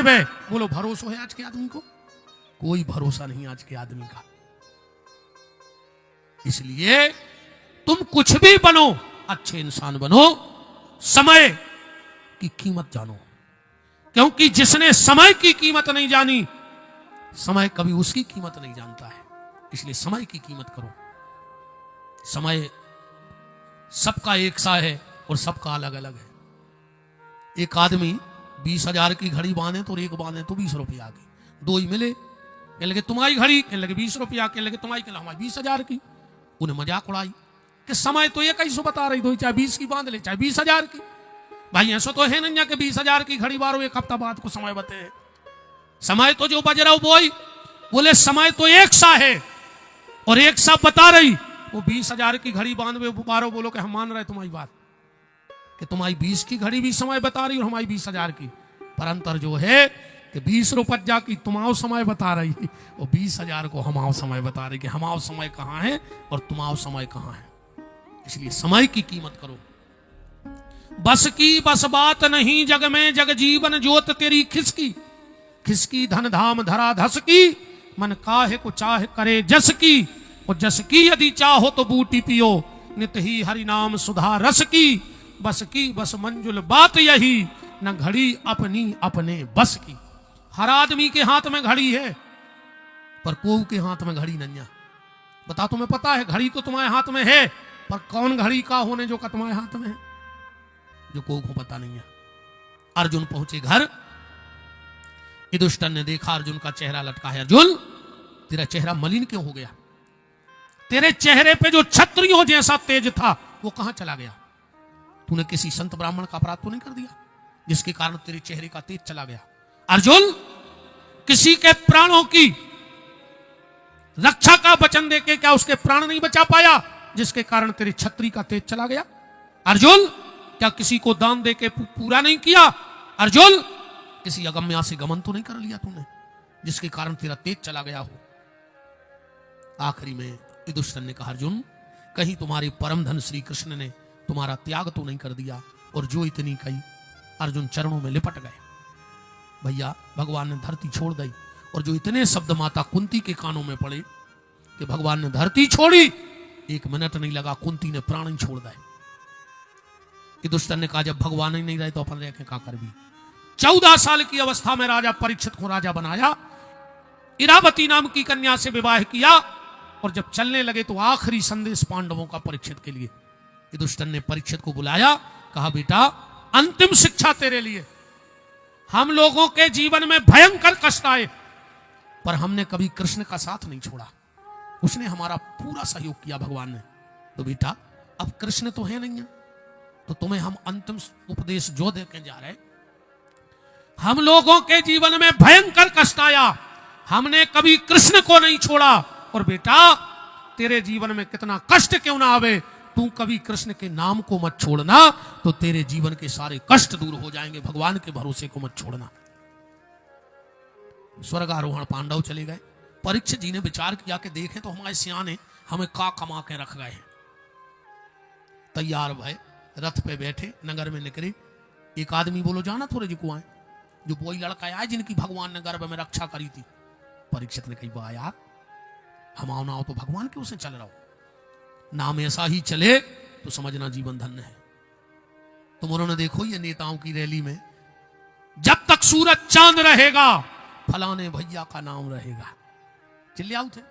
गायब है। बोलो भरोसा है आज के आदमी को? कोई भरोसा नहीं आज के आदमी का। इसलिए तुम कुछ भी बनो, अच्छे इंसान बनो, समय की कीमत जानो, क्योंकि जिसने समय की कीमत नहीं जानी, समय कभी उसकी कीमत नहीं जानता है। इसलिए समय की कीमत करो। समय सबका एक सा है और सबका अलग अलग है। एक आदमी 20,000 की घड़ी बांधे तो एक बांधे तो 20 रुपया की, दो ही मिले, कहने लगे तुम्हारी घड़ी, कहने लगे 20 रुपया, कहने लगे तुम्हारी, कहने हमारी 20,000 की। उन्हें मजाक उड़ाई कि समय तो ये कैसे बता रही दो, चाहे 20 की बांध ले चाहे 20,000 की। भाई ऐसा तो है नहीं कि 20,000 की घड़ी बारो एक हफ्ता बाद को समय बते। समय तो जो बज रहा वो ही, बोले समय तो एक सा है और एक सा बता रही। वो 20,000 की घड़ी बांध बारो, बोलो कि हम मान रहे तुम्हारी बात कि तुम्हारी 20 की घड़ी भी समय बता रही और हमारी 20,000 की, पर अंतर जो है कि 20 रुपया की तुम्हारा समय बता रही और 20,000 को हमारा समय बता रही कि हमारा समय कहाँ है और तुम्हारा समय कहाँ है। इसलिए समय की कीमत करो। बस की बस बात नहीं जग में, जग जीवन जोत तेरी खिसकी, खिसकी धन धाम धरा धस की, मन काहे को चाहे करे जस की, और जस की यदि चाहो तो बूटी पियो, नित ही हरि नाम सुधा रस की, बस की बस मंजुल बात यही, न घड़ी अपनी अपने बस की। हर आदमी के हाथ में घड़ी है, पर कोऊ के हाथ में घड़ी नहीं है। बता, तुम्हें पता है घड़ी तो तुम्हारे हाथ में है, पर कौन घड़ी का होने जो का तुम्हारे हाथ में है, जो कोऊ को पता नहीं है। अर्जुन पहुंचे घर, युधिष्ठिर ने देखा अर्जुन का चेहरा लटका है। अर्जुन, तेरा चेहरा मलिन क्यों हो गया? तेरे चेहरे पे जो क्षत्रियों जैसा तेज था वो कहां चला गया? तूने किसी संत ब्राह्मण का अपराध तो नहीं कर दिया जिसके कारण तेरे चेहरे का तेज चला गया? अर्जुन, किसी के प्राणों की रक्षा का वचन देके क्या उसके प्राण नहीं बचा पाया जिसके कारण तेरे छत्री का तेज चला गया? अर्जुन, क्या किसी को दान देके पूरा नहीं किया? अर्जुन, किसी अगम्या से गमन तो नहीं कर लिया तूने जिसके कारण तेरा तेज चला गया हो? आखिरी में युधिष्ठिर ने कहा, अर्जुन, कहीं तुम्हारे परम धन श्री कृष्ण ने तुम्हारा त्याग तो नहीं कर दिया? और जो इतनी कही, अर्जुन चरणों में लिपट गए। भैया, भगवान ने धरती छोड़ दी, और जो इतने शब्द माता कुंती के कानों में पड़े कि भगवान ने धरती छोड़ी, 1 मिनट नहीं लगा कुंती ने प्राण ही छोड़ दिए। युधिष्ठिर ने कहा, जब भगवान ही नहीं रहे तो अपन रह के क्या कर भी। 14 साल की अवस्था में राजा परीक्षित को राजा बनाया, इरावती नाम की कन्या से विवाह किया, और जब चलने लगे तो आखिरी संदेश पांडवों का परीक्षित के लिए। युधिष्ठिर ने परीक्षित को बुलाया, कहा, बेटा अंतिम शिक्षा तेरे लिए। हम लोगों के जीवन में भयंकर कष्ट आए, पर हमने कभी कृष्ण का साथ नहीं छोड़ा। उसने हमारा पूरा सहयोग किया भगवान ने। तो बेटा अब कृष्ण तो है नहीं है, तो तुम्हें हम अंतिम उपदेश जो देके जा रहे, हम लोगों के जीवन में भयंकर कष्ट आया, हमने कभी कृष्ण को नहीं छोड़ा। और बेटा तेरे जीवन में कितना कष्ट क्यों ना आवे, तू कभी कृष्ण के नाम को मत छोड़ना, तो तेरे जीवन के सारे कष्ट दूर हो जाएंगे। भगवान के भरोसे को मत छोड़ना। स्वर्गारोहण पांडव चले गए। परीक्षित जी ने विचार किया कि देखें तो हमारे सियाने हमें का कमा के रख गए हैं। तैयार भय रथ पे बैठे नगर में निकले। एक आदमी बोलो, जाना थोड़े जी को आए, जो वही लड़का आए जिनकी भगवान ने गर्भ में रक्षा करी थी। परीक्षित ने कही, वाह यार, हम आओ ना आओ तो भगवान क्यों से चल रहा हो, नाम ऐसा ही चले तो समझना जीवन धन्य है। तुम उन्होंने देखो ये नेताओं की रैली में, जब तक सूरज चांद रहेगा फलाने भैया का नाम रहेगा, चिल्लाओ थे।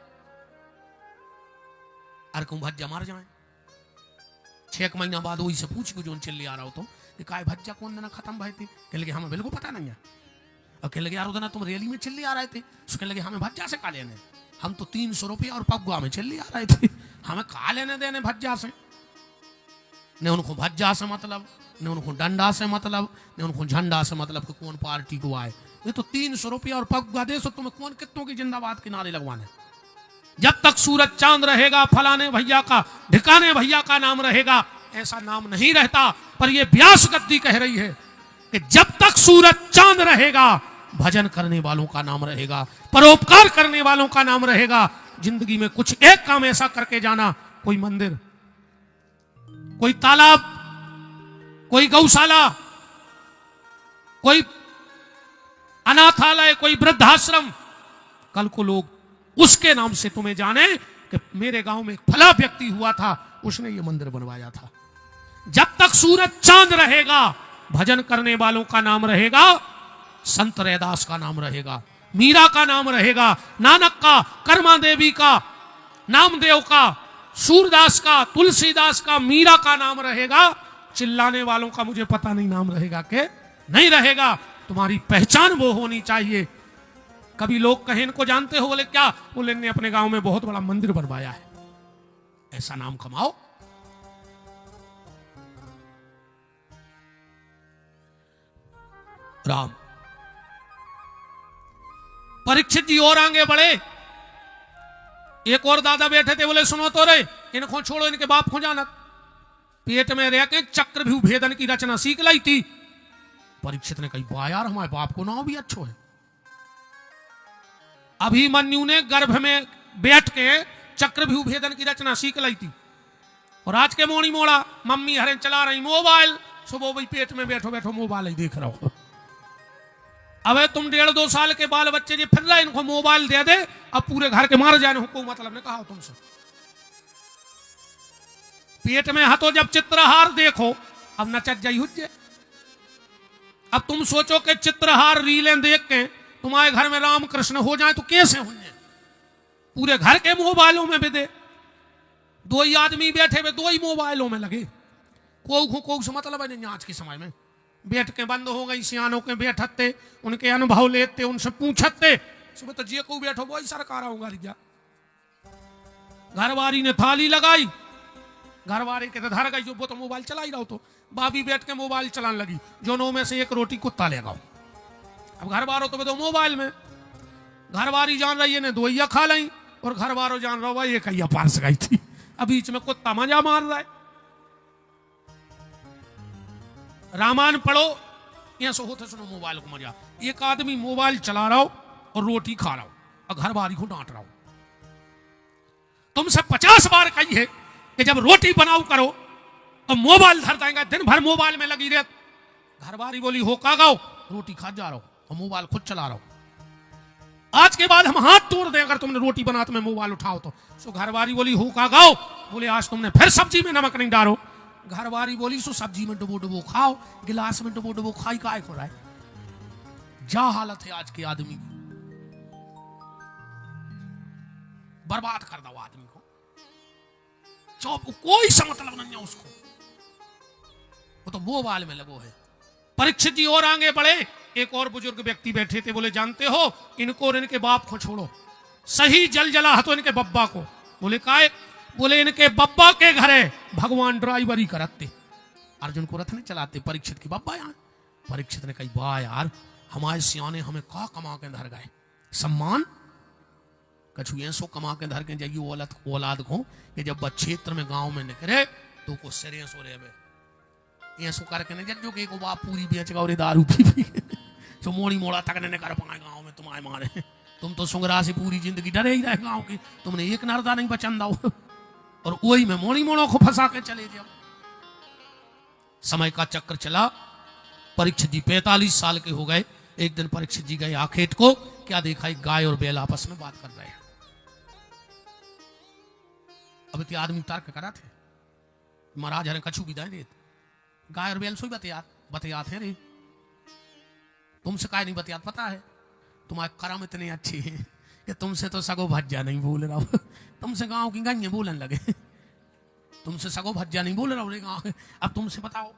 अरे कहूं भज्जा मार जाए, 6 महीना बाद वही से पूछ जो चिल्ली आ रहा हो तो काय भज्जा कौन देना खत्म भाई थे? कहने लगे हमें बिल्कुल पता नहीं है। और कहने लगे यार उधर तुम रैली में चिल्ली आ रहे थे, तो कहने लगे हमें भज्जा से का लेने, हम तो 300 रुपया और पगुआ में चिल्ली आ रहे थे, हमें का लेने देने भज्जा से। ने उनको भज्जा से मतलब, ने उनको डंडा से मतलब, ने उनको झंडा से मतलब कि कौन पार्टी को आए। ये तो 300 रुपया और पगुआ दे, सो तुम्हें कौन कितनों की जिंदाबाद के नारे लगवाने। जब तक सूरज चांद रहेगा फलाने भैया का, ढिकाने भैया का नाम रहेगा, ऐसा नाम नहीं रहता। पर यह व्यास गद्दी कह रही है कि जब तक सूरज चांद रहेगा भजन करने वालों का नाम रहेगा, परोपकार करने वालों का नाम रहेगा। जिंदगी में कुछ एक काम ऐसा करके जाना, कोई मंदिर, कोई तालाब, कोई गौशाला, कोई अनाथालय, कोई वृद्धाश्रम, कल को लोग उसके नाम से तुम्हें जाने कि मेरे गांव में एक फला व्यक्ति हुआ था, उसने ये मंदिर बनवाया था। जब तक सूरज चांद रहेगा, भजन करने वालों का नाम रहेगा, संत रैदास का नाम रहेगा, मीरा का नाम रहेगा, नानक का, कर्मा देवी का, नामदेव का, सूरदास का, तुलसीदास का, मीरा का नाम रहेगा। चिल्लाने वालों का मुझे पता नहीं नाम रहेगा कि नहीं रहेगा। तुम्हारी पहचान वो होनी चाहिए। कभी लोग कहें इनको जानते हो, बोले क्या, बोले ने अपने गांव में बहुत बड़ा मंदिर बनवाया है। ऐसा नाम कमाओ। राम परीक्षित जी और आगे बढ़े। एक और दादा बैठे थे, बोले सुनो तो रे, इनको छोड़ो, इनके बाप को जाना। पेट में रह के चक्रव्यूह भेदन की रचना सीख लाई थी। परीक्षित ने कही, वाह यार, हमारे बाप को नाम भी अच्छो है। अभिमन्यु ने गर्भ में बैठ के चक्रव्यूह भेदन की रचना सीख लाई थी। और आज के मोड़ी मोड़ा मम्मी हरे चला रही मोबाइल, सुबह भाई पेट में बैठो बैठो मोबाइल ही देख रहा हो। अब तुम 1.5-2 साल के बाल बच्चे जी फिर रहे, इनको मोबाइल दे दे, अब पूरे घर के मार जाने को मतलब ने कहा तुमसे। पेट में हतो जब चित्रहार देखो, अब नचत जाई हुज्जे। अब तुम सोचो कि चित्रहार रीलें देख के तुम्हारे घर में राम कृष्ण हो जाए तो कैसे होंगे? पूरे घर के मोबाइलों में भी दे। 2 ही आदमी बैठे हुए 2 ही मोबाइलों में लगे। को से मतलब है आज के समय में बैठ के बंद हो गई। सियानों के बैठते, उनके अनुभव लेते, उनसे पूछते। सुबह तो जे को बैठो वही सरकार आऊंगा। घरवारी ने थाली लगाई, घरवारी के धर गई, जो वो तो मोबाइल चला ही रहा हो। तो भाभी बैठ के मोबाइल चलाने लगी, जो 9 में से 1 रोटी कुत्ता ले गाओ। अब घर वालों तो मोबाइल में, घरवारी जान रही है ने 2 ही खा ली, और घर वालों जान रहा हुआ 1 ही पास गई थी। अब बीच में कुत्ता मजा मार रहा है। रामायण पढ़ो, यहां से होते सुनो मोबाइल को मजा। एक आदमी मोबाइल चला रहा हो और रोटी खा रहा हो, और घर वाली को डांट रहा हो। तुमसे 50 बार कही है कि जब रोटी बनाओ करो तो मोबाइल धर देंगे, दिन भर मोबाइल में लगी रहे। घर वाली बोली हो का गाओ, रोटी खा जा रहा हो और मोबाइल खुद चला रहा हो। आज के बाद हम हाथ तोड़ दें अगर तुमने रोटी बनाते में मोबाइल उठाओ तो। सो घर वाली बोली हो का गाओ, बोले आज तुमने फिर सब्जी में नमक नहीं डालो। घरवारी बोली सो सब्जी में डुबो डुबो खाओ, गिलास में डुबो डुबो खाई काय हो रहा है। जा हालत है आज के आदमी की, बर्बाद कर दो आदमी को। चौप कोई सा मतलब नहीं है उसको, वो तो मोबाइल में लगो है। परीक्षित जी और आगे बढ़े। एक और बुजुर्ग व्यक्ति बैठे थे, बोले जानते हो इनको और इनके बाप को छोड़ो, सही जल जला तो इनके बब्बा को। बोले काय? बोले इनके बब्बा के घरे भगवान ड्राइवरी करते, अर्जुन को रथ नहीं चलाते, परीक्षित के बब्बा यहाँ। परीक्षित ने कही वाह यार, हमारे सियाने हमें का कमा के धर गए सम्मान। कछु ऐसो कमा के धर के जाइए औलाद को कि जब क्षेत्र में गांव में निकले तो को सिरे सो रहे ऐसो करके नहीं जो कि बाप पूरी बेच गए दारू पी तो मोड़ी मोड़ा तक नहीं कर पाए गाँव में तुम्हारे मारे। तुम तो सुंगरा से पूरी जिंदगी डरे ही रहे गाँव की, तुमने एक नरदा नहीं बचन दाओ, और वही में मोड़ी मोड़ों को फंसा के चले जाओ। समय का चक्र चला। परीक्षित जी 45 साल के हो गए। एक दिन परीक्षित जी गए आखेट को, क्या देखा एक गाय और बैल आपस में बात कर रहे हैं। अब ते आदमी तर्क करा थे, महाराज हरे कछु भी दे गाय और बैल सोई बतियात है रे, तुमसे काय नहीं बतियात, पता है तुम्हारे कर्म इतने अच्छे हैं कि तुमसे तो सगो भज्जा नहीं बोल रहा हूं। तुमसे गांव की गंगे बोलन लगे, तुमसे सगो भज्जा नहीं बोल रहा हूं गाँव। अब तुमसे बताओ,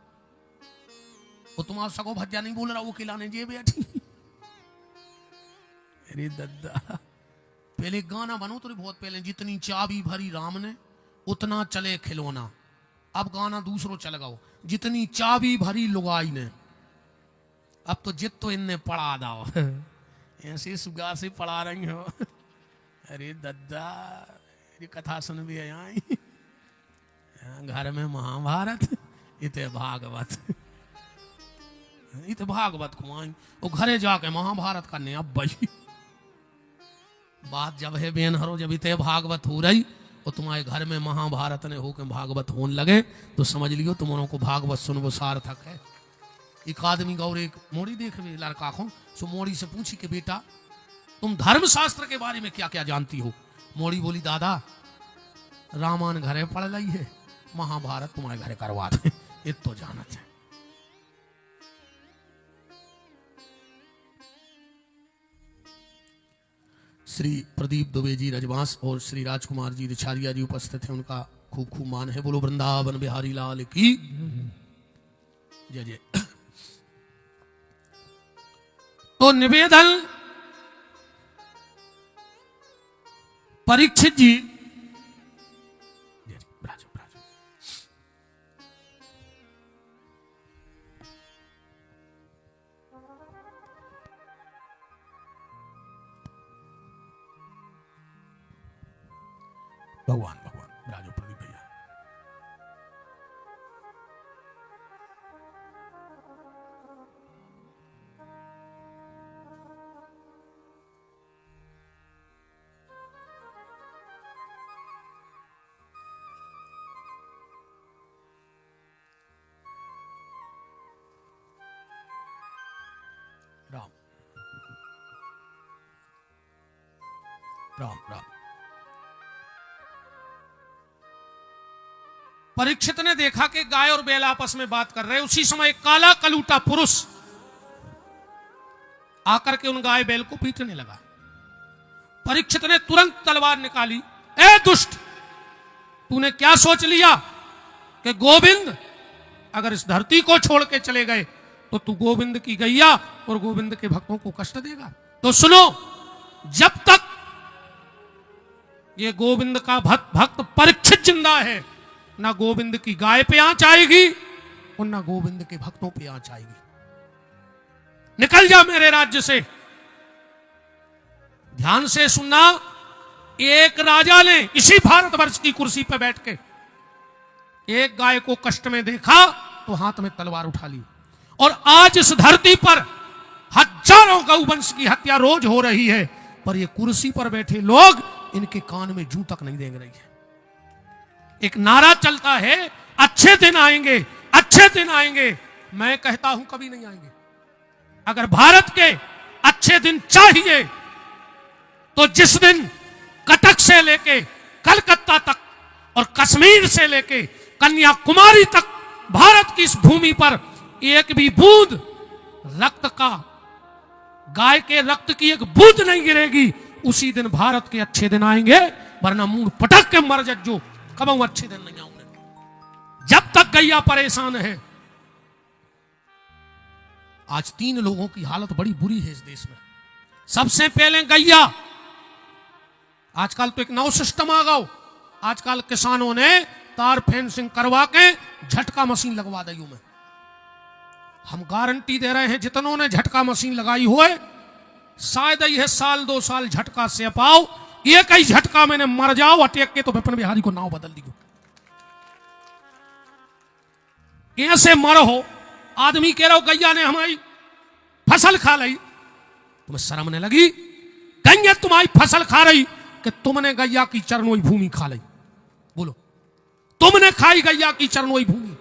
वो तुम्हारा सगो भज्जा नहीं बोल रहा, वो खिलाने जे बैठी। अरे दद्दा, पहले गाना बनो तो बहुत पहले, जितनी चाबी भरी राम ने उतना चले खिलौना। अब गाना दूसरों चल गाओ, जितनी चाबी भरी लुगाई ने। अब तो जित तो इनने पढ़ा दाओ, ऐसे सुगा से पढ़ा रही हो। अरे दद्दा, ये कथा सुन भी आई, घर में महाभारत, इते भागवत, इते भागवत को आई, वो घरे जाके महाभारत करने। अब भाई बात जब है बेन हरो, जब इते भागवत हो रही और तुम्हारे घर में महाभारत ने होकर भागवत होने लगे तो समझ लियो तुम को भागवत सुन वो सार्थक है। एक आदमी गौर एक मोड़ी देख रहे लड़का को, सो मोड़ी से पूछी कि बेटा तुम धर्मशास्त्र के बारे में क्या क्या जानती हो। मोड़ी बोली दादा रामायण घरे पढ़ ली है, महाभारत तुम्हारे घरे करवा दे, ये तो जानत है। श्री प्रदीप दुबे जी रजवांस और श्री राजकुमार जी रिछारिया जी उपस्थित हैं, उनका खूब खूब मान है। बोलो वृंदावन बिहारी लाल की जय जय। तो निवेदन परीक्षित जी राजो राजो भगवान भगवान राजो प्रदीप भैया। राम राम राम। परीक्षित ने देखा कि गाय और बैल आपस में बात कर रहे। उसी समय एक काला कलूटा पुरुष आकर के उन गाय बैल को पीटने लगा। परीक्षित ने तुरंत तलवार निकाली। ए दुष्ट, तूने क्या सोच लिया कि गोविंद अगर इस धरती को छोड़ के चले गए तो तू गोविंद की गैया और गोविंद के भक्तों को कष्ट देगा। तो सुनो, जब तक ये गोविंद का भक्त परीक्षित जिंदा है, ना गोविंद की गाय पे आंच आएगी और ना गोविंद के भक्तों पे आंच आएगी। निकल जा मेरे राज्य से। ध्यान से सुनना, एक राजा ने इसी भारतवर्ष की कुर्सी पर बैठ के एक गाय को कष्ट में देखा तो हाथ में तलवार उठा ली। और आज इस धरती पर हजारों गौवंश की हत्या रोज हो रही है, पर ये कुर्सी पर बैठे लोग इनके कान में जूं तक नहीं देंगे रही है। एक नारा चलता है, अच्छे दिन आएंगे, अच्छे दिन आएंगे। मैं कहता हूं कभी नहीं आएंगे। अगर भारत के अच्छे दिन चाहिए तो जिस दिन कटक से लेके कलकत्ता तक और कश्मीर से लेके कन्याकुमारी तक भारत की इस भूमि पर एक भी बूंद रक्त का, गाय के रक्त की एक बूंद नहीं गिरेगी, उसी दिन भारत के अच्छे दिन आएंगे। वरना मुंह पटक के मर जो कब अच्छे दिन नहीं आऊंगे। जब तक गैया परेशान है। आज 3 लोगों की हालत बड़ी बुरी है इस देश में। सबसे पहले गैया। आजकल तो एक नौ सिस्टम आ गया। आजकल किसानों ने तार फेंसिंग करवा के झटका मशीन लगवा दी। में हम गारंटी दे रहे हैं, जितनों ने झटका मशीन लगाई हुए शायद यह साल 2 साल झटका से पाओ, एक ही झटका मैंने मर जाओ अटैक के तो विपिन बिहारी को नाव बदल दियो। ऐसे मर हो। आदमी कह रहा हो गैया ने हमारी फसल खा ली, तुम्हें शर्म नहीं लगी? गैया तुम्हारी फसल खा रही कि तुमने गैया की चरनोई भूमि खा ली? बोलो, तुमने खाई गैया की चरनोई भूमि।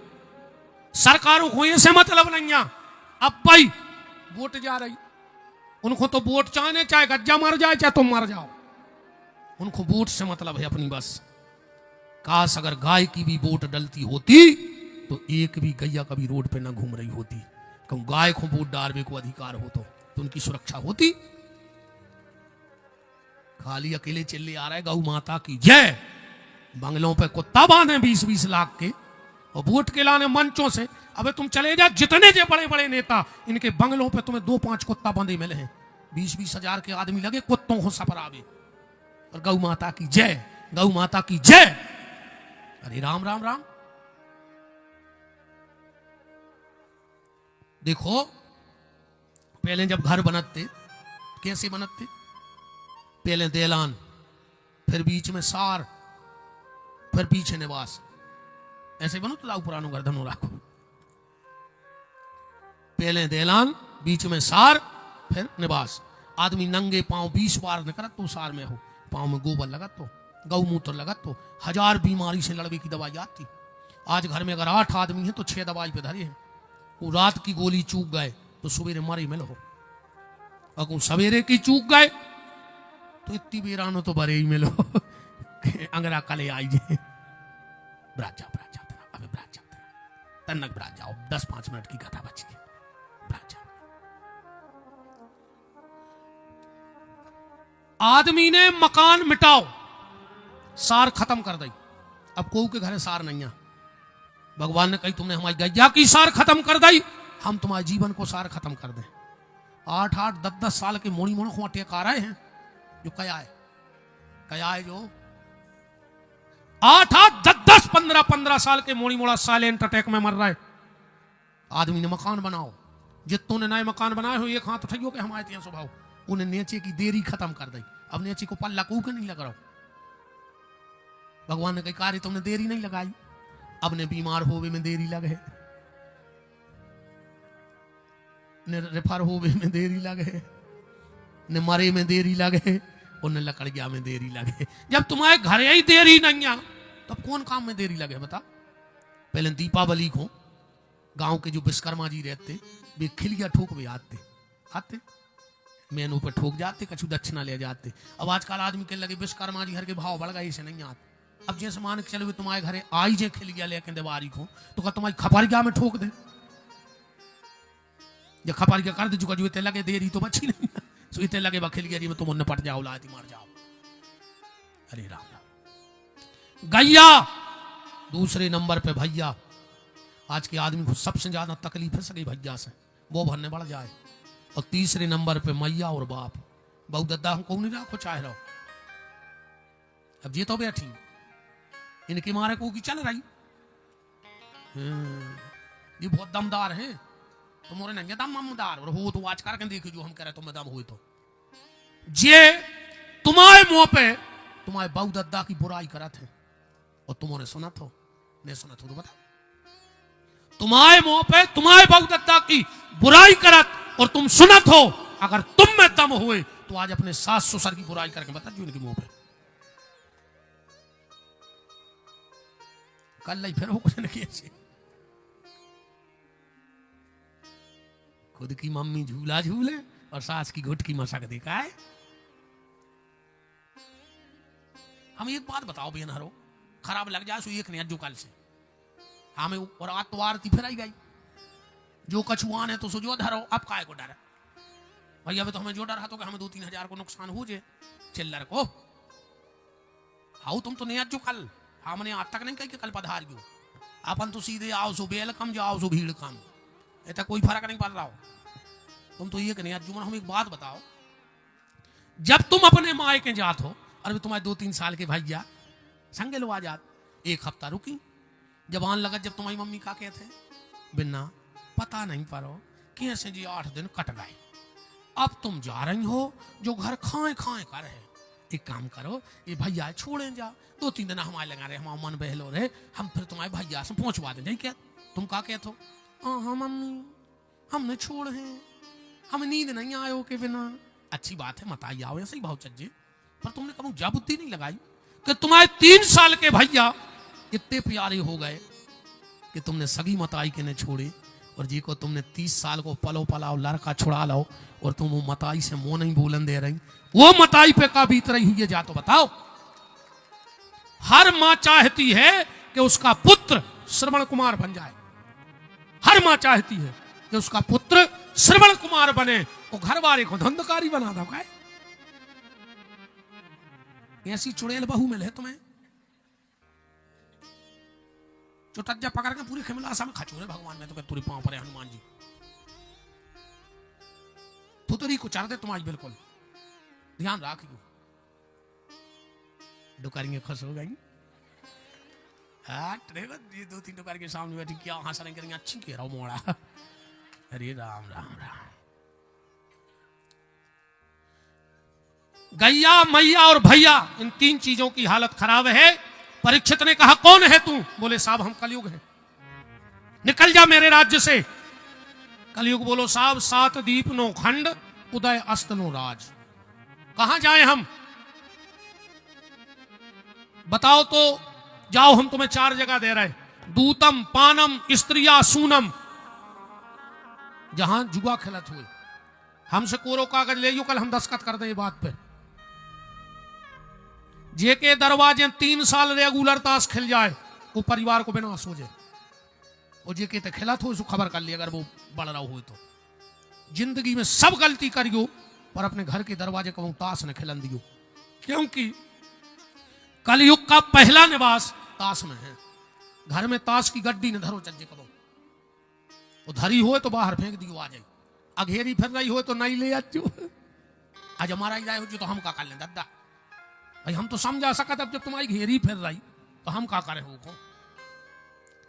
सरकारों को ऐसे मतलब नहीं है। अब भाई वोट जा रही, उनको तो वोट चाहे गज्जा मर जाए चाहे तुम मर जाओ, उनको वोट से मतलब है अपनी बस। काश अगर गाय की भी वोट डलती होती तो एक भी गैया कभी रोड पे ना घूम रही होती। क्यों गाय को वोट डालने को अधिकार हो तो उनकी सुरक्षा होती। खाली अकेले चिल्ले आ रहा है गौ माता की जय। बंगलों पे कुत्ता बांधे 20-20 लाख के और वोट के लाने मंचों से। अबे तुम चले जा, जितने जो बड़े बड़े नेता इनके बंगलों पे तुम्हें 2-5 कुत्ता बंधे मिले हैं। 20-20 हजार के आदमी लगे कुत्तों को सपरावे। और गौ माता की जय, गौ माता की जय। अरे राम राम राम। देखो पहले जब घर बनते कैसे बनते? पहले देलान, फिर बीच में सार, फिर पीछे निवास। ऐसे बनो तो लाओ पुरानो घर धनो राखो। पहले देलान, बीच में सार, फिर निवास। आदमी नंगे पांव 20 बार निकलत तो सार में हो, पांव में गोबर लगत तो, गौमूत्र लगत तो 1000 बीमारी से लड़ने की दवाई आती। आज घर में अगर 8 आदमी है तो 6 दवाई पे धरे हैं। वो रात की गोली चूक गए तो सवेरे मरे मिल हो, अगर सवेरे की चूक गए तो इतनी बेरानो तो बरे ही मिलो अंगरा कले आई जे ब्राज जाओ अबे ब्राज जाओ तन्नक ब्राज जाओ, 10-5 मिनट की कथा बच गई, ब्राज जाओ। आदमी ने मकान मिटाओ, सार खत्म कर दी। अब कोऊ के घर सार नहीं है, भगवान ने कही तुमने हमारी गैया की सार खत्म कर दी, हम तुम्हारे जीवन को सार खत्म कर दें। 8-8, 10-10 साल के मोड़ी मोड़ को टेक आ रहे हैं, जो कया है जो 8-8, 10-10, 15-15 साल के मोड़ी मोड़ा साइलेंट अटैक में मर रहा है। आदमी ने मकान बनाओ, जितों ने नए मकान बनाए हो एक हाथ उठाइयो के हमारे ત્યાં स्वभाव, उन्हें नीचे की देरी खत्म कर दी। अब नीचे को पल्ला को नहीं लग रहा। भगवान ने कही कार्य तुमने देरी नहीं लगाई, अब ने बीमार होवे में देरी लगे, ने रेफर होवे में देरी लगे, ने मरे में देरी लगे, और ने लकड़िया में देरी लगे। जब तुम्हारे घर ही देरी नहीं है तब कौन काम में देरी लगे बता। पहले दीपावली को गांव के जो विश्वकर्मा जी रहते वे खिलिया ठोक भी आते मेनू पे ठोक जाते, कछु दक्षिणा ले जाते। अब आजकल आदमी के लगे विश्वकर्मा जी हर के भाव बढ़ गए, इसे नहीं आते। अब जैसे मान के चलो तुम्हारे घरे आई जे खिलिया लेके देवारी को तो क्या तुम्हारी खपरिया में ठोक दे, जब खपरिया कर दे चुका जो इतने लगे देरी तो बची नहीं, सो इतने लगे खिलिया जी में तुम निपट जाओ, लाती मार जाओ। अरे राम राम। गैया दूसरे नंबर पे भैया। आज के आदमी को सबसे ज्यादा तकलीफ है सगी भैया से, वो भरने बढ़ जाए। और तीसरे नंबर पे मैया और बाप। बहु दद्दा हमको नहीं रखो चाहे रहो, अब ये तो बैठी इनके मारे को की चल रही, ये बहुत दमदार है, तुम्हारे नहीं दम दमदार और हो तो आज करके देखो जो हम कह रहे तुम दम हुए तो जे तुम्हारे मुंह पे तुम्हारे बहु दद्दा की बुराई करा थे और तुम्हारे सुना थो नहीं सुना थो तो बता। तुम्हारे मुंह पे तुम्हारे बहु दद्दा की बुराई करत और तुम सुनत हो, अगर तुम में दम हुए तो आज अपने सास ससुर की बुराई करके बता जो इनके मुंह पे कल नहीं फिर हो कुछ नहीं ऐसे। खुद की मम्मी झूला झूले और सास की घुट की मशक देखा है। हम एक बात बताओ बेन हरो, खराब लग जाए सो एक नहीं जो कल से हमें और आत्वारती फिर आई गई, जो कछुआन है तो सो जो धरो, अब काय को डर है भाई, अब तो हमें जो डर है तो हमें 2-3 हजार को नुकसान हो जाए चिल्लर को। हाउ तुम तो नहीं आज जो कल हमने आज तक नहीं कही कि कल पधार गयो, अपन तो सीधे आओ सो वेलकम, जाओ सो भीड़ कम, ऐसा कोई फर्क नहीं पड़ रहा हो। तुम तो ये नहीं आज जुमन। हम एक बात बताओ, जब तुम अपने माए के जात हो और तुम्हारे 2-3 साल के भैया संगे लो आ जात, एक हफ्ता रुकी, जबान लगा जब तुम्हारी मम्मी का कहते बिना पता नहीं पड़ो कैसे जी 8 दिन कट गए। अब तुम जा रही हो जो घर खाए कर है, एक काम करो ये भैया छोड़े जा, 2-3 दिन हमारे लगा रहे, हमारा मन बहलो रहे, हम फिर तुम्हारे भैया से पहुंचवा दें। क्या तुम का कहते हो? हाँ मम्मी हमने छोड़ है, हम नींद नहीं आयो के बिना। अच्छी बात है मत आई आओ ऐसे ही भाव चज्जे, पर तुमने कभी जा बुद्धि नहीं लगाई कि तुम्हारे 3 साल के भैया इतने प्यारे हो गए कि तुमने सगी मताई के ने छोड़े, और जी को तुमने 30 साल को पलो पलाओ लड़का छुड़ा लो और तुम वो मताई से मुंह नहीं बोलन दे रही, वो मताई पे का बीत रही हुई है जा तो बताओ। हर मां चाहती है कि उसका पुत्र श्रवण कुमार बन जाए, हर मां चाहती है कि उसका पुत्र श्रवण कुमार बने, वो घर वाले को धंधकारी बना दो। क्या ऐसी चुड़ैल बहू मिले तुम्हें, चुटज्जा पकड़ के पूरी खिमलासा में खचोरे भगवान में तो तुरी पांव पड़े हनुमान जी, थुतरी को चार दे तुम्हारी बिल्कुल ध्यान रखियो। दुकारियां खुश हो गई, ये 2-3 दुकान के सामने बैठी क्या हंस रही करेंगे, अच्छी कह रहा हूं मोड़ा। अरे राम राम राम। गैया मैया और भैया इन 3 चीजों की हालत खराब है। परीक्षित ने कहा कौन है तू? बोले साहब हम कलयुग हैं, निकल जा मेरे राज्य से। कलयुग बोलो साहब 7 दीप 9 खंड उदय अस्त 9 राज, कहां जाए हम बताओ तो। जाओ हम तुम्हें 4 जगह दे रहे, दूतम पानम स्त्रिया सूनम। जहां जुआ खेलत हुए, हमसे कोरो कागज ले कल हम दस्तखत कर दें ये बात पे। जे के दरवाजे 3 साल रेगुलर ताश खेल जाए वो परिवार को विनाश हो जाए। और जे के ते खेलत हो उसको खबर कर लिया अगर वो बढ़ रहा हो तो। जिंदगी में सब गलती करियो पर अपने घर के दरवाजे को ताश न खेलन दियो, क्योंकि कलयुग का पहला निवास ताश में है। घर में ताश की गड्डी न धरो चज्जे कबो, वो धरी हो तो बाहर फेंक दियो आ जाए। अघेरी फिर रही हो तो नहीं ले आजो, आज हमारा ही हो तो हम का कर लें दादा भाई, हम तो समझा सकत अब जब तुम्हारी घेरी फिर रही तो हम का करें हो को।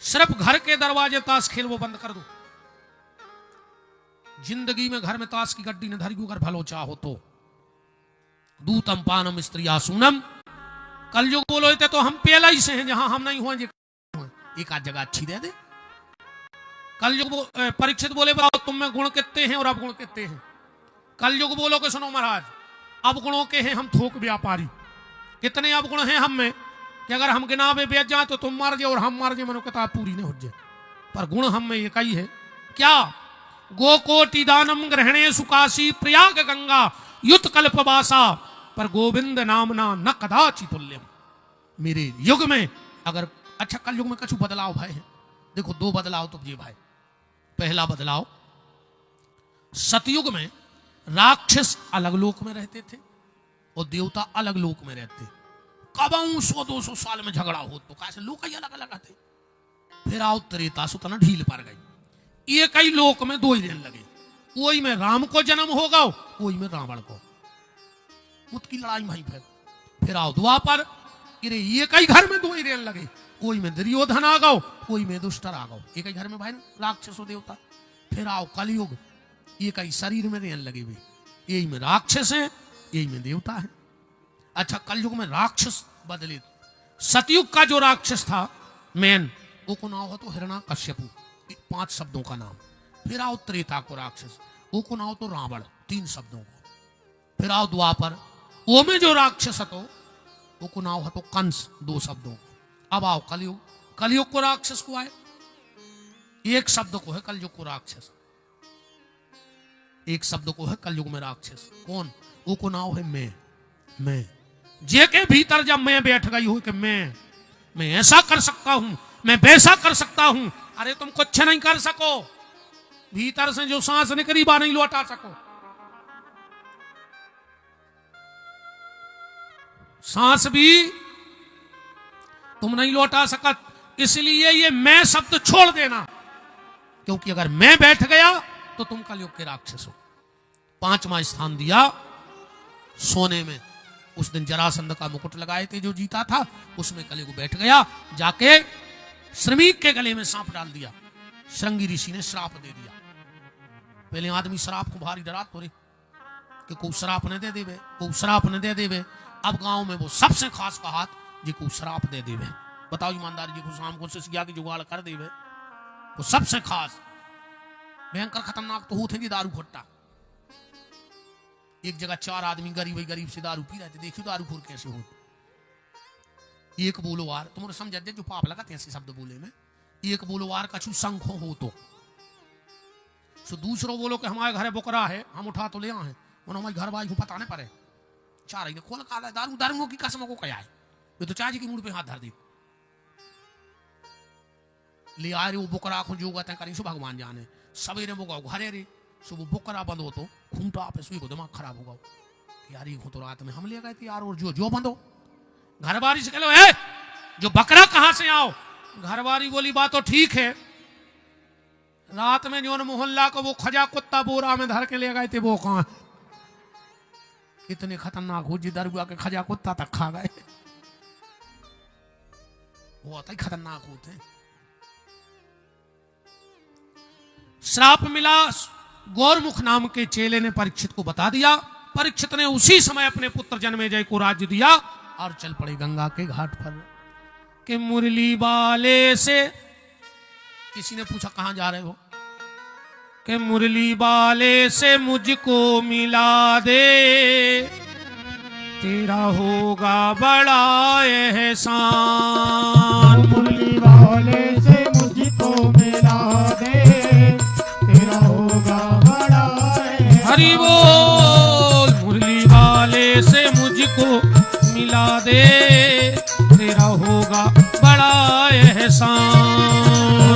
सिर्फ घर के दरवाजे ताश खेल वो बंद कर दो। जिंदगी में घर में ताश की गड्डी न धरी अगर भलो चाहो तो। दूतम पानम स्त्रिया सुनम, कल जो बोलो तो हम पहला ही से हैं, जहां हम नहीं हुए एक आध जगह अच्छी दे दे। कल युग परीक्षित बोले बताओ तुम में गुण कितने हैं और अब गुण कितने हैं। कल युग बोलो कि सुनो महाराज अब गुणों के हैं हम थोक व्यापारी, कितने अब गुण हैं हम में कि अगर हम गिनावे बेच जाए तो तुम मार जाए और हम मार जाए मनो किताब पूरी नहीं हो जाए। पर गुण हम में एक ही है क्या, गोकोटि दानम ग्रहणे सुकाशी प्रयाग गंगा युत कल्पवासा पर गोविंद नामना न कदाचि तुल्यम। मेरे युग में अगर अच्छा कल युग में कछु बदलाव भाई है, देखो 2 बदलाव तो ये भाई। पहला बदलाव, सतयुग में राक्षस अलग लोक में रहते थे और देवता अलग लोक में रहते। कबऊ 100-200 साल में झगड़ा हो तो कैसे लोग ही अलग अलग आते। फिर आओ त्रेता सुतना ढील पड़ गई, एक ही लोक में 2 ही रहने लगे। कोई में राम को जन्म होगा, कोई में रावण को, उसकी लड़ाई वहीं। फिर आओ द्वापर, एक ही घर में 2 ही रहने लगे, कोई में दुर्योधन आ गओ, कोई में दुष्टर आ गओ, एक ही घर में भाई राक्षस हो देवता। फिर आओ कलयुग, एक ही शरीर में रहने लगे हुए, यही में राक्षस है यही में देवता है। अच्छा कलयुग में राक्षस बदले, सतयुग का जो राक्षस था मैन वो को नाम हो तो हिरणा कश्यपु, 5 शब्दों का नाम। फिर आओ त्रेता को राक्षस, वो को नाम तो रावण, 3 शब्दों को। फिर आओ द्वापर, वो में जो राक्षस हो वो को नाम हो तो कंस, 2 शब्दों को। अब आओ कलयुग, कलयुग को राक्षस को आए, 1 शब्द को है कलयुग को राक्षस, 1 शब्द को है कलयुग में राक्षस। कौन, वो को नाम है मैं। जे के भीतर जब मैं बैठ गई हूं कि मैं ऐसा कर सकता हूं, मैं वैसा कर सकता हूं, अरे तुम कुछ नहीं कर सको, भीतर से जो सांस निकली बा नहीं लौटा सको। सांस भी तुम नहीं लौटा सकत, इसलिए ये मैं शब्द छोड़ देना, क्योंकि अगर मैं बैठ गया तो तुम कलयुग के राक्षस हो। 5वां स्थान दिया सोने में, उस दिन जरासंध का मुकुट लगाए थे जो जीता था, उसमें कलयुग बैठ गया, जाके श्रमिक के गले में सांप डाल दिया। श्रृंगी ऋषि ने श्राप दे दिया। पहले आदमी श्राप को भारी डरा तो रे कि को श्राप न दे देवे, को श्राप न दे देवे। अब गांव में वो सबसे खास कहात जी को श्राप दे देवे। बताओ ईमानदारी जी को शाम को सिसिया की जुगाड़ कर देवे, वो सबसे खास भयंकर खतरनाक तो होते जी दारू खट्टा। एक जगह 4 आदमी गरीब से दारू पी रहे थे, देखियो दारू खोर कैसे हो। एक बोलो वार, तुमने समझ जो पाप लगा ऐसे शब्द बोले में, एक बोलो वार कछु संख हो तो दूसरो बोलो कि हमारे घर बकरा है हम उठा तो ले आए, हमारे घर वाली को पता नहीं पड़े। 4 ने खोल का दारू की कसम को कहा है, वे तो चाची की मुंह पे हाथ धर दी ले आ रे वो बकरा को जो कहते करी सो भगवान जाने। सवेरे बोगा घरे रे सो वो बकरा बंद हो तो खूंटा पे सुई को दिमाग खराब होगा यार, ये तो रात में हम ले गए थे यार, और जो बंद हो। घरवारी से कहो है जो बकरा कहां से आओ। घरवारी बोली बात तो ठीक है, रात में जो मोहल्ला को वो खजा कुत्ता बोरा में धर के ले गए थे वो कहां। इतने खतरनाक हो जी दरगुआ के खजा कुत्ता तक खा गए, बहुत ही खतरनाक होते हैं। श्राप मिला, गौरमुख नाम के चेले ने परीक्षित को बता दिया। परीक्षित ने उसी समय अपने पुत्र जन्मेजय को राज्य दिया और चल पड़े गंगा के घाट पर। कि मुरली वाले से किसी ने पूछा कहां जा रहे हो, कि मुरली वाले से मुझको मिला दे, तेरा होगा बड़ा एहसान। मुरली वाले से मुझको मिला दे, तेरा होगा हरि बोल। मुरली वाले से मुझको मिला दे, तेरा होगा बड़ा एहसान।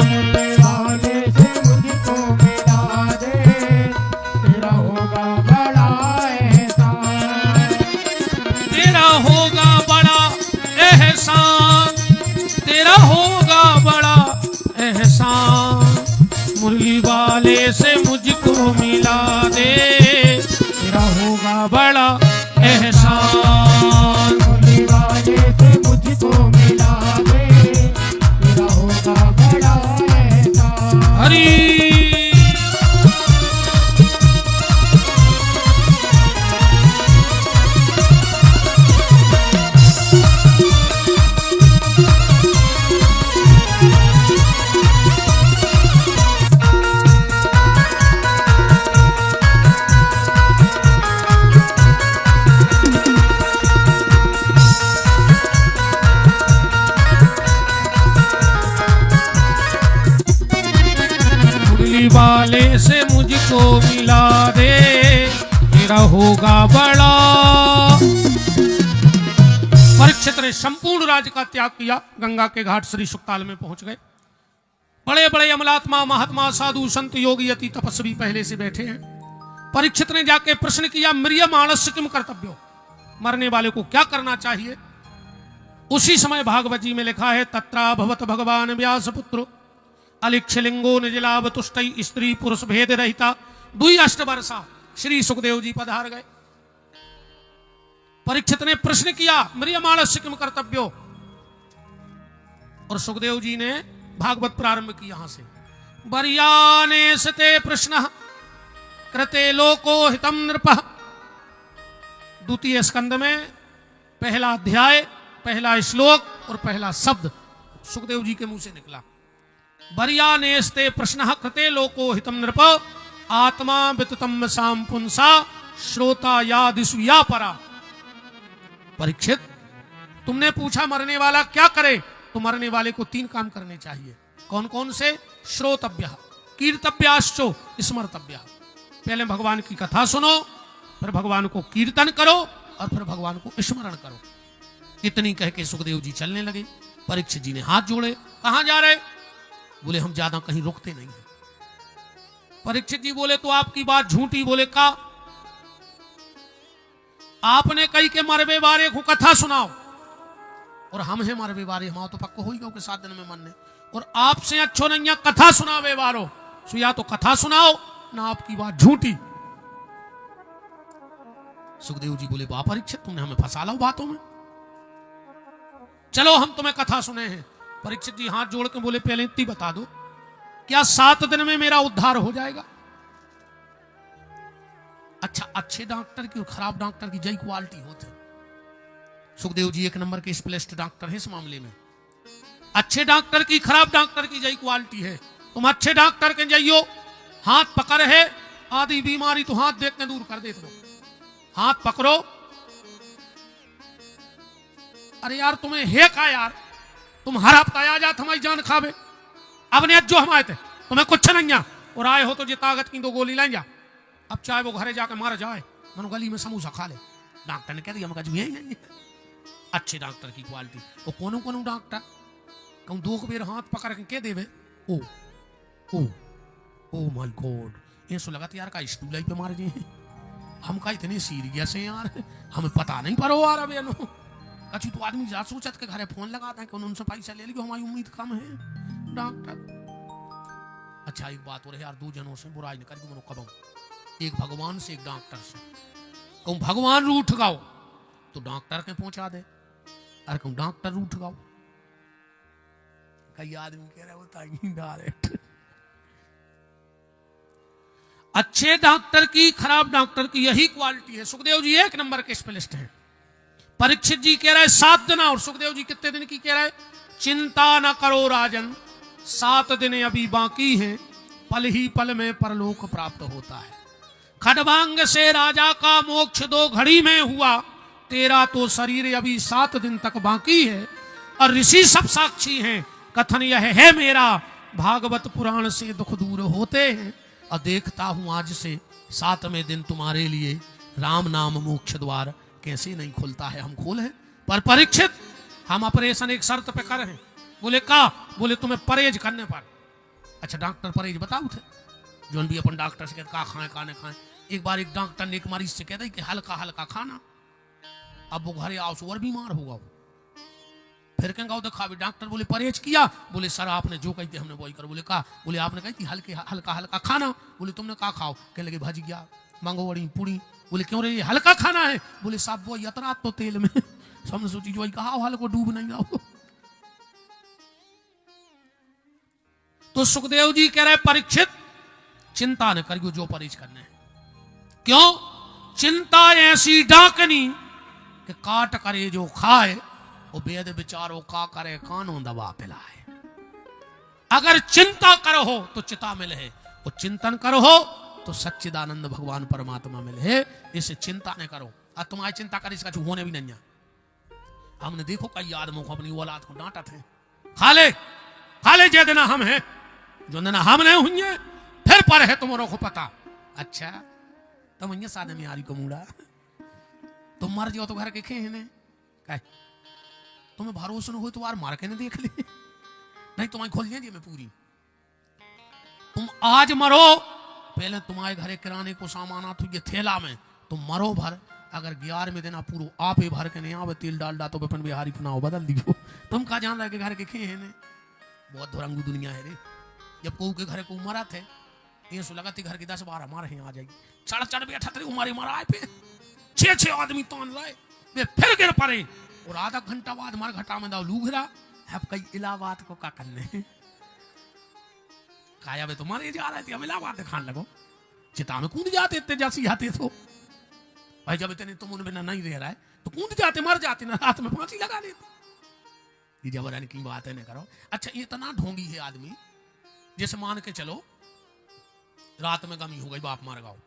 मुरली वाले से मुझको मिला दे, तेरा होगा बड़ा एहसान। तेरा होगा बड़ा एहसान, तेरा होगा बड़ा एहसान। मुरली वाले से मुझको मिला दे, तेरा होगा बड़ा एहसान। मुरली वाले से मुझको मिला दे, तेरा होगा बड़ा एहसान। हरि मुरली वाले से मुझको मिला दे, तेरा होगा बड़ा। परीक्षित ने संपूर्ण राज्य का त्याग किया, गंगा के घाट श्री सुक्ताल में पहुंच गए। बड़े बड़े अमलात्मा, महात्मा, साधु, संत, योगी, अति तपस्वी पहले से बैठे हैं। परीक्षित ने जाके प्रश्न किया, म्रियमाणस्य किम कर्तव्यो, मरने वाले को क्या करना चाहिए। उसी समय भागवत जी में लिखा है, तत्रा भवत भगवान व्यास पुत्र अलिक्षलिंगो निजलाभ तुष्टि स्त्री पुरुष भेद रहिता दुई अष्ट वर्षा। श्री सुखदेव जी पधार गए। परीक्षित ने प्रश्न किया, म्रियमाणस्य किम कर्तव्यो, और सुखदेव जी ने भागवत प्रारंभ की यहां से। बर्याने सते प्रश्न कृते लोको हितम नृपः। द्वितीय स्कंद में पहला अध्याय, पहला श्लोक और पहला शब्द सुखदेव जी के मुंह से निकला। बर्यानेस्ते प्रश्न कृते लोको हितम नृप, आत्मा विततम साम पुंसा श्रोता यादिषु या परा। परीक्षित, तुमने पूछा मरने वाला क्या करे, तो मरने वाले को तीन काम करने चाहिए। कौन कौन से? श्रोतव्य, कीर्तव्याश्चो, स्मर्तव्य। पहले भगवान की कथा सुनो, फिर भगवान को कीर्तन करो और फिर भगवान को स्मरण करो। इतनी कह के सुखदेव जी चलने लगे। परीक्षित जी ने हाथ जोड़े, कहां जा रहे? बोले हम ज्यादा कहीं रुकते नहीं हैं। परीक्षित जी बोले तो आपकी बात झूठी। बोले का? आपने कही के मरवे वारे को कथा सुनाओ, और हम है मरवे वारे, हमारा तो पक्का हो ही गया कि 7 दिन में मरने, और आपसे अच्छो नहीं कथा सुनावे वारो, सो या तो कथा सुनाओ ना आपकी बात झूठी। सुखदेव जी बोले, वाह परीक्षित, तुमने हमें फंसा लो बातों में, चलो हम तुम्हें कथा सुने हैं। परीक्षित जी हाथ जोड़ के बोले, पहले इतनी बता दो, क्या 7 दिन में मेरा उद्धार हो जाएगा? अच्छा, अच्छे डॉक्टर की और खराब डॉक्टर की जय क्वालिटी होते। सुखदेव जी 1 नंबर के स्पेशलिस्ट डॉक्टर हैं इस मामले में। अच्छे डॉक्टर की, खराब डॉक्टर की जय क्वालिटी है। तुम अच्छे डॉक्टर के जइयो, हाथ पकड़ है, आदि बीमारी तो हाथ देख के दूर कर देते हो। हाथ पकड़ो, अरे यार तुम्हें है का यार, तुम हर हफ्ता आ जाते हमारी जान खावे। अब ने जो हम आए थे, तुम्हें कुछ नहीं आ, और आए हो तो ये ताकत की 2 गोली लाइन जा। अब चाहे वो घरे जाके मार जाए, मनो गली में समोसा खा ले। डॉक्टर ने कह दिया, हम यही अच्छे डॉक्टर की क्वालिटी। वो कोनो कोनो डॉक्टर कहूँ 2 बेर हाथ पकड़ के कह देवे, ओ ओ ओ माय गॉड, ये सो लगा यार का स्टूल पे मार गए। हम का इतने सीरियस है यार, हमें पता नहीं पर यार। अब यानो कछु तो आदमी जा सोचत के घरे फोन लगाता है कि उनसे पैसा ले लियो, हमारी उम्मीद कम है डॉक्टर। अच्छा एक बात हो रही यार, 2 जनों से बुराई नहीं करके मनो कबो, एक भगवान से एक डॉक्टर से। कहूँ भगवान रूठ गाओ तो डॉक्टर के पहुंचा दे, अरे कहूँ डॉक्टर रूठ गाओ, कई आदमी कह रहे होता है डायरेक्ट। अच्छे डॉक्टर की, खराब डॉक्टर की यही क्वालिटी है। सुखदेव जी 1 नंबर के स्पेशलिस्ट हैं। परीक्षित जी कह रहे 7 दिन, और सुखदेव जी कितने दिन की कह रहे? चिंता न करो राजन, 7 दिन अभी बाकी हैं, पल ही पल में परलोक प्राप्त होता है। खडवांग से राजा का मोक्ष 2 घड़ी में हुआ, तेरा तो शरीर अभी 7 दिन तक बाकी है, और ऋषि सब साक्षी हैं। कथन यह है मेरा, भागवत पुराण से दुख दूर होते हैं, और देखता हूं आज से सातवें दिन तुम्हारे लिए राम नाम मोक्ष द्वार कैसे नहीं खुलता है, हम खोले हैं। पर परीक्षित, हम ऑपरेशन एक शर्त पे कर रहे हैं। बोले का? बोले तुम्हें परहेज करने पर। अच्छा डॉक्टर परहेज बताओ थे, जो भी अपन डॉक्टर से कहते का खाएं का नहीं खाएं। एक बार एक डॉक्टर ने एक मरीज से कहता कि हल्का हल्का खाना, अब वो घरे आओ और बीमार होगा। फिर कहेंगे देखा भी डॉक्टर, बोले परहेज किया? बोले सर आपने जो कही थी हमने वही कर। बोले का? बोले आपने कही थी हल्का हल्का खाना। बोले तुमने का खाओ? कहने लगे भजिया मंगोड़ी पूड़ी। बोले क्यों रे ये हल्का खाना है? बोले साहब वो यतरा तो तेल में सबने सोची जो कहा हल्को डूब नहीं जाओ। तो सुखदेव जी कह रहे परीक्षित चिंता न करियो जो परहेज करने हैं। क्यों? चिंता ऐसी डाकनी कि काट करे जो खाए, वो वेद विचारो का करे कानों दबा पिलाए। अगर चिंता करो हो तो चिता मिले है, वो चिंतन करो हो तो सच्चिदानंद भगवान परमात्मा मिले है। इसे चिंता न करो। अब तुम्हारी चिंता कर इसका होने भी नहीं है। हमने देखो कई आदमों को अपनी औलाद को डांटा थे, खाले जे देना हम हैं, जो देना हम नहीं हुई है, फिर पर है तुम्हारों को पता। अच्छा तुम ये साधे में यारी को मुड़ा, तुम मर जाओ तो घर के खे है, तुम्हें भरोसा न हो तो यार मार के नहीं देख ले, नहीं तुम्हारी खोल जाएगी मैं पूरी। तुम आज मरो, पहले तुम्हारे घरे किराने को सामान आता ये थैला में, तुम मरो भर, अगर 11वें दिन पूरा आप ही भर के नहीं आवे तेल डाल तो अपन बिहारी चुनाव बदल दियो। तुम कहा जान लगे घर के खे है ने, बहुत धुरंगू दुनिया है रे। जब कहू के घर को मरा थे ये सो लगा घर की 10-12 मारे आ जाएगी, चढ़ बैठा थे उमारी मारा पे 6 आदमी तान लाए, वे फिर गिर पड़े और आधा घंटा बाद मार घटा में दाव लू गिरा है। कई इलाहाबाद को क्या करने काया वे तुम्हारे जा रहे थे, हम इलाहाबाद दिखाने लगो, चिता में कूद जाते इतने जैसी जाते तो भाई, जब इतने तुम उन बिना नहीं रह रहा है तो कूद जाते, मर जाते ना, हाथ में फांसी लगा देते। ये जबरन की बात है, नहीं करो। अच्छा ये इतना ढोंगी है आदमी, जैसे मान के चलो रात में गमी हो गई बाप मार गाओ,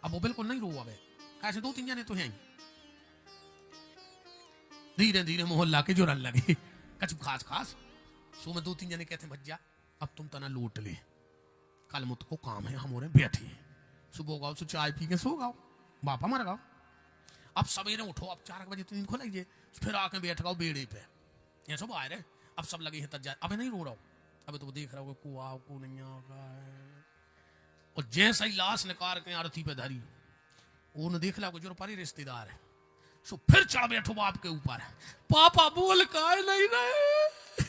अब वो बिल्कुल नहीं रो, अब कैसे 2-3 जने तो हैं, धीरे धीरे मोहल्ला के जुड़न लगे कछु खास सो में 2-3 जने कहते भज्जा अब तुम तना लूट ले, कल मुझको काम है, हम बैठे सुबह गाओ सो चाय पी के सो गाओ, बापा मर गाओ। अब सवेरे उठो, अब 4 बजे तो नींद खोलेंगे, फिर आके बैठ गाओ बेड़े पे, ये सब आए रहे, अब सब लगे तक जाए, अब नहीं रो रहा हूं, अब तो देख रहा हो को नहीं आ। और जैसा ही लाश निकाल के आरती पे धरी, वो देख ला जो परी रिश्तेदार है, सो फिर चढ़ बैठो बाप के ऊपर, पापा बोल काहे नहीं रहे,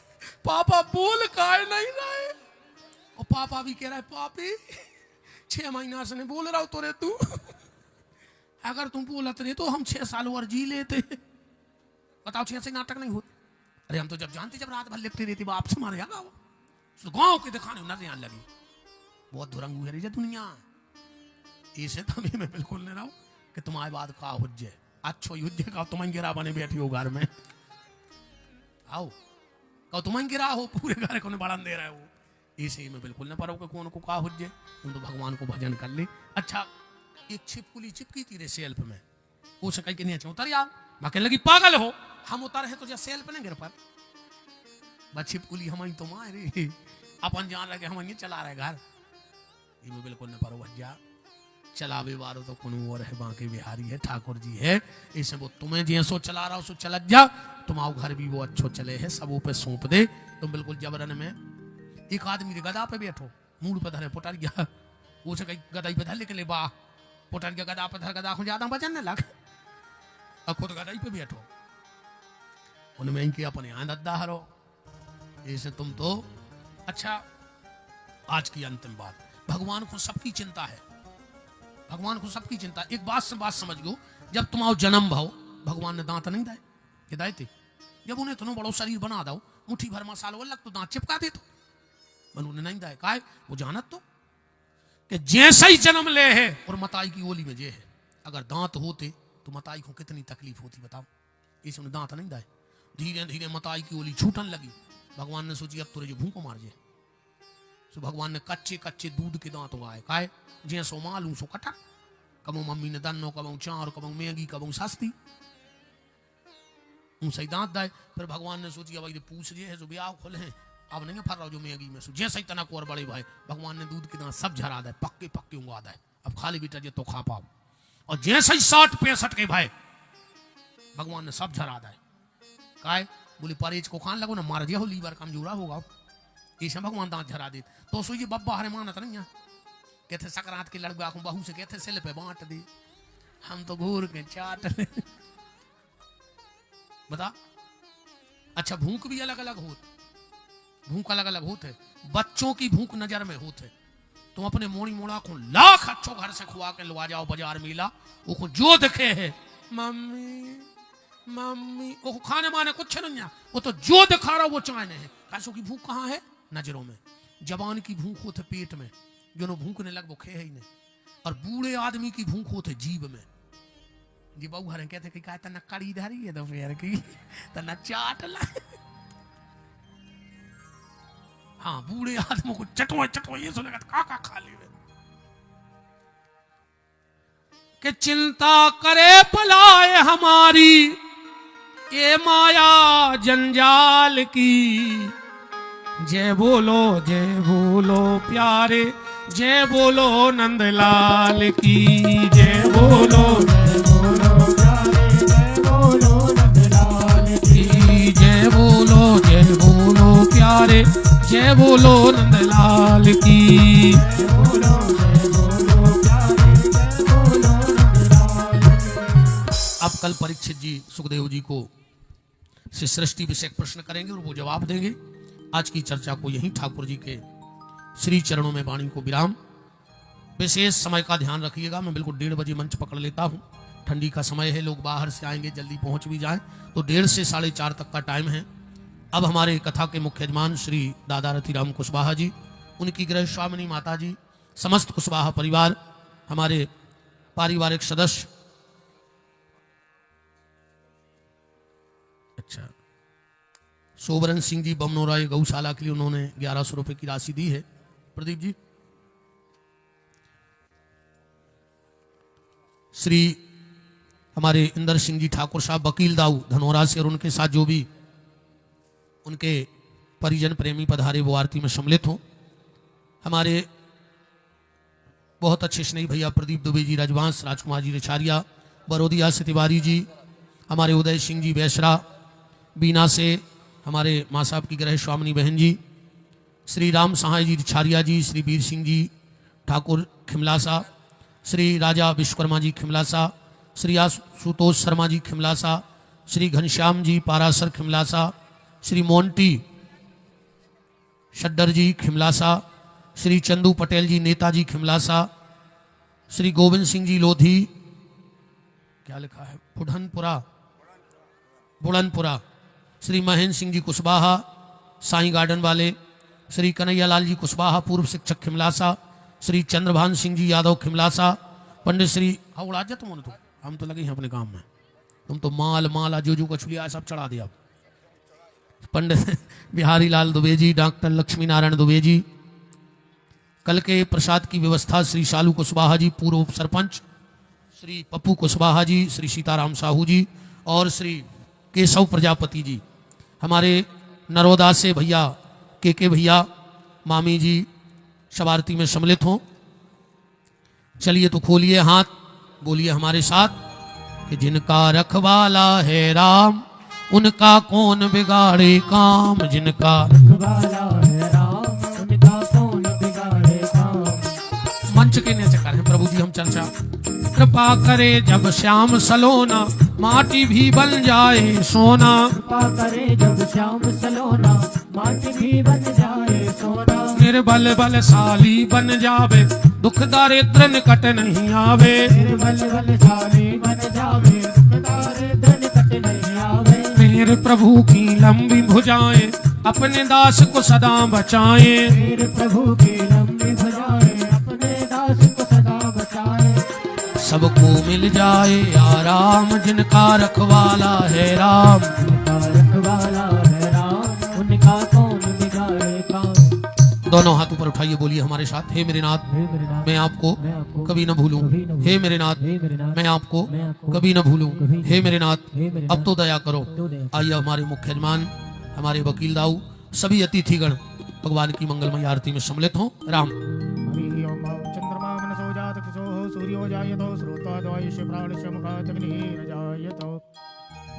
पापा बोल काहे नहीं रहे। और पापा भी कह रहा है पापी 6 महीना से नहीं बोल रहा हूं तो रे तू, अगर तुम बोलत रहे तो हम 6 साल और जी लेते। बताओ 6 से नाटक नहीं होते। अरे हम तो जब जानते, जब रात भर लिपटी रहती बाप से मारे गाँव, तो गाँव के दिखाने नजर आने लगी, बहुत धुरंगू है दुनिया। इसे तो मैं बिल्कुल नहीं रहा हूं कि तुम्हारे बाद का हुज्जे अच्छो युद्ध का तुम गिरा बने बैठी हो घर में, आओ कहो तुम गिरा हो पूरे घर को बढ़न दे रहे हो, इसे मैं बिल्कुल न पारो कि कौन को का हुज्जे, तुम तो भगवान को भजन कर ले। अच्छा एक छिपकुली चिपकी थी रे सेल्फ में, उसे कहीं के नीचे उतर जाओ, मैं कहने लगी पागल हो, हम उतर है तो जब सेल्फ नहीं गिर पर, बस छिपकुली हमारी तो मार रे, अपन जान रहे हम ये चला रहे घर, ये मैं बिल्कुल न पारो भज्जा चलावे वारो तो कौन और है, बांके बिहारी है, ठाकुर जी है, इसे वो तुम्हें जैसो चला रहा हो सो चलत जा, तुम्हारा घर भी वो अच्छो चले है, सबों पे सौंप दे, तुम बिल्कुल जबरन में। एक आदमी गदा पे बैठो, मूड पे धरे पुटर गया, उसे कहीं गदाई पे धर लेके ले बा, पुटर गया गदा पे धर, गदा को ज्यादा बचन न लग, और खुद गदाई पे बैठो, उनमें इनकी अपने आनंद हरो, इसे तुम तो। अच्छा आज की अंतिम बात, भगवान को सबकी चिंता है, भगवान को सबकी चिंता। एक बात समझ लो, जब तुम्हारा जन्म भाव भगवान ने दांत नहीं दाए, ये दाए थे, जब उन्हें तुम्हें बड़ो शरीर बना दो, मुट्ठी भर मसाला लग तो दांत चिपका दे, तो उन्हें नहीं दाए, का वो जानत तो कि जैसा ही जन्म ले है और मताई की ओली में जे है, अगर दांत होते तो मताई को कितनी तकलीफ होती बताओ, इसे उन्हें दांत नहीं दाए, धीरे धीरे मताई की ओली छूटन लगी, भगवान ने सोची अब तुरे जो भूखो मार जे, सो भगवान ने कच्चे दूध के दांत उगाए, काहे जैसो मालूम सो कटा, कबो मम्मी ने दन्नो, कबो चार, कबो मैगी, कबो सस्ती, सही दांत दाए। फिर भगवान ने सोची अब पूछ जे है जो ब्याह खोले हैं, अब नहीं फर रहा जो मैगी में, सो जैसे ही तना को और बड़े भाई भगवान ने दूध के दांत सब झरा दे, पक्के उगा दे, अब खाली बेटा जे तो खा पाओ। और जैसे ही 60-65 के भाई भगवान ने सब झरा दाए काय बोले परहेज को खान लगो ना मार दिया हो लीवर कमजोरा होगा ऐसे भगवान दांत झरा दे तो सो ये बब्बा हरे मानत नहीं है कहते सकरात के लड़का को बहू से कहते सिल पे बांट दे हम तो घूर के चाट ले बता। अच्छा भूख भी अलग अलग भूख अलग अलग होते बच्चों की भूख नजर में होते तुम अपने मोड़ी मोड़ा को लाख अच्छो घर से खुआ के लुआ जाओ बाजार मिला वो जो दिखे है मम्मी मम्मी वो खाने माने कुछ नहीं है वो तो जो दिखा रहा वो चाहने है पैसों की भूख कहाँ है नजरों में जबान की भूख होते पेट में जो नो भूखने लग वो खे ही नहीं और बूढ़े आदमी की भूख होते जीभ में जी बहू हरे कहते कि का तना कड़ी धरी है दोपहर की तना चाट ला हाँ बूढ़े आदमी को चटो ये सुनेगा का खा ले कि चिंता करे भलाए हमारी ये माया जंजाल की जय बोलो प्यारे जय बोलो नंदलाल की जय बोलो प्यारे जय बोलो नंदलाल की जय बोलो प्यारे जय बोलो नंदलाल की जय बोलो प्यारे जय बोलो नंदलाल की। अब कल परीक्षित जी सुखदेव जी को से सृष्टि विषय प्रश्न करेंगे और वो जवाब देंगे। आज की चर्चा को यहीं ठाकुर जी के श्री चरणों में वाणी को विराम। विशेष समय का ध्यान रखिएगा, मैं बिल्कुल 1:30 बजे मंच पकड़ लेता हूँ। ठंडी का समय है, लोग बाहर से आएंगे, जल्दी पहुंच भी जाएं, तो 1:30 से 4:30 तक का टाइम है। अब हमारे कथा के मुख्य यजमान श्री दादा रतिराम कुशवाहा जी, उनकी गृह स्वामिनी माता जी, समस्त कुशवाहा परिवार, हमारे पारिवारिक सदस्य, अच्छा सोबरन सिंह जी बमनोराय गौशाला के लिए उन्होंने 1100 रुपए की राशि दी है। प्रदीप जी, श्री हमारे इंदर सिंह जी ठाकुर साहब वकील दाऊ धनौरा से और उनके साथ जो भी उनके परिजन प्रेमी पधारे वो आरती में सम्मिलित हों। हमारे बहुत अच्छे स्नेही भैया प्रदीप दुबे जी राजवांस, राजकुमार जी रिछारिया, बरोदिया से तिवारी जी, हमारे उदय सिंह जी बैसरा, बीना से हमारे माँ साहब की गृह स्वामिनी बहन जी, श्री राम सहाय जी रिछारिया जी, श्री वीर सिंह जी ठाकुर खिमलासा, श्री राजा विश्वकर्मा जी खिमलासा, श्री आशुतोष शर्मा जी खिमलासा, श्री घनश्याम जी पारासर खिमलासा, श्री मोंटी शड्डर जी खिमलासा, श्री चंदू पटेल जी नेताजी खिमलासा, श्री गोविंद सिंह जी लोधी, क्या लिखा है, बुढ़नपुरा, श्री महेंद्र सिंह जी कुशवाहा साईं गार्डन वाले, श्री कन्हैया लाल जी कुशवाहा पूर्व शिक्षक खिमलासा, श्री चंद्रभान सिंह जी यादव खिमलासा, पंडित श्री उड़ा जा तुम तो हम तो लगे हैं अपने काम में, तुम तो माला जो कछुलिया सब चढ़ा दिया। पंडित बिहारी लाल दुबे जी, डॉक्टर लक्ष्मी नारायण दुबे जी, कल के प्रसाद की व्यवस्था श्री शालू कुशवाहा जी पूर्व उप सरपंच, श्री पप्पू कुशवाहा जी, श्री सीताराम साहू जी और श्री केशव प्रजापति जी, हमारे नरोदा से भैया के भैया मामी जी सब आरती में सम्मिलित हों। चलिए तो खोलिए हाथ, बोलिए हमारे साथ कि जिनका रखवाला है राम उनका कौन बिगाड़े काम, जिनका रखवाला है राम उनका कौन बिगाड़े काम। मंच के नीचे करें प्रभु जी हम चर्चा। कृपा करे जब श्याम सलोना माटी भी बन जाए सोना, कृपा करे जब श्याम सलोना माटी भी बन जाए सोना। निर्बल बलशाली बन जावे दुख दारिद्र निकट नहीं आवे, निर्बल बलशाली बन जावे दुख दारिद्र निकट नहीं आवे। मेरे प्रभु की लंबी भुजाएं अपने दास को सदा बचाए, मेरे प्रभु की लंबी भुजाएं अपने दास को सदा बचाए। सबको मिल जाए आराम जिनका रखवाला है राम, उनका रखवाला है राम उनका कौन बिगाड़े काम। दोनों हाथ ऊपर उठाइए, बोलिए हमारे साथ, हे मेरे नाथ हे मेरे नाथ मैं आपको मैं आपको कभी न भूलूं, कभी न हे मेरे नाथ हे मेरे नाथ मैं आपको मैं आपको कभी न भूलूं, कभी न हे मेरे नाथ हे मेरे अब नाथ तो दया करो। तो दया करो। आइए हमारे मुख्य यजमान हमारे वकील दाऊ सभी अतिथिगण भगवान की मंगलमय आरती में सम्मिलित हों। राम हरि ओम चंद्रमा मनसो जात कुशोः वायो जायतो श्रोताद्वायुष्य प्राणस्य मुखादग्निर्न जायतो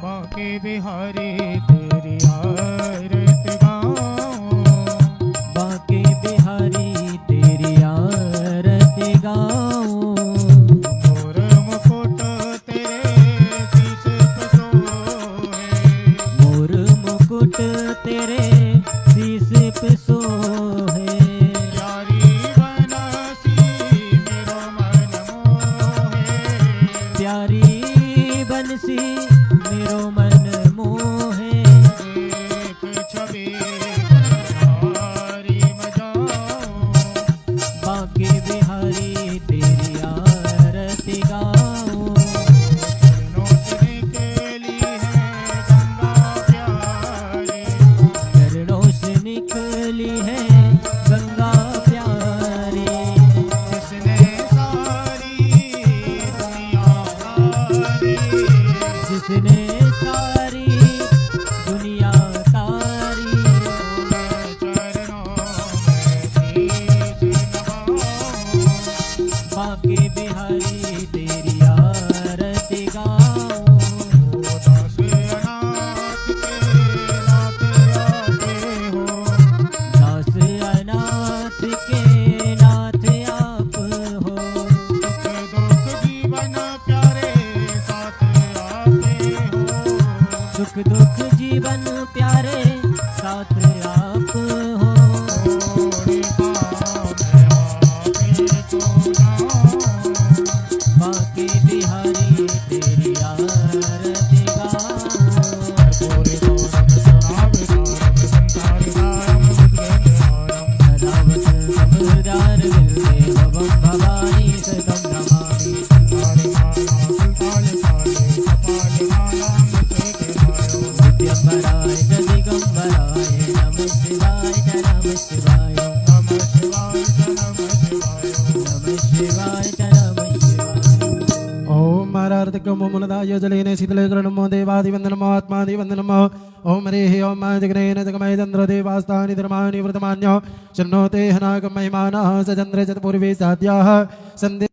बाके बिहारी तेरी आरती गाऊं बाके बिहारी तेरी आरती गाऊं मोर मुकुट तेरे शीश पे सोए मोर मुकुट तेरे शीश पे सोहे प्यारी बनसी मेरो मन मोहे प्यारी बंसी मेरो मन मोहे देख छवि बिहारी मजाऊं बाके बिहारी तेरी आरती गाऊं चरणों से निकली है गंगा प्यारी चरणों से निकली है गंगा प्यारी जिसने सारी दुनिया तारी जिसने सारी दुनिया तारी मैं चरणों में शीश नवाऊं बाके बिहारी तेरी आरती गाऊं दास अनाथ के नाथ आते हो दास अनाथ के नाथ आप हो सुख दुख जीवन प्यारे साथ आते हो सुख दुख जीवन प्यारे साथ आप हो थोड़ी पाँव में आपे को जाऊं बाके बिहारी तेरी आरती गाऊं पूरे गौरम सुनावे तारम संसार तारम मुद्गेन्द्रारम रावत सबदार मिलते भवम भवानी सदम नमामि तारे माला सुल्तान साले कपाल माला मुझे कहलायो विद्यम्बराय च दिगम्बराय नमः शिवाय च नमः शिवाय नमः शिवाय च नमः शिवाय नमः शिवाय च नमः शिवाय ओम मारार्तिकम मूलदाय जलेन शीतलेकरणमो देवादिवन्दनमो आत्मादिवन्दनमो ओम हरिः ओम जगनेन जगमय चन्द्र देवास्तानि धर्माणि व्रतमान्यो शन्नो ते हनाकं महिमानः स चन्द्रे च पूर्वे साध्याः सन्धि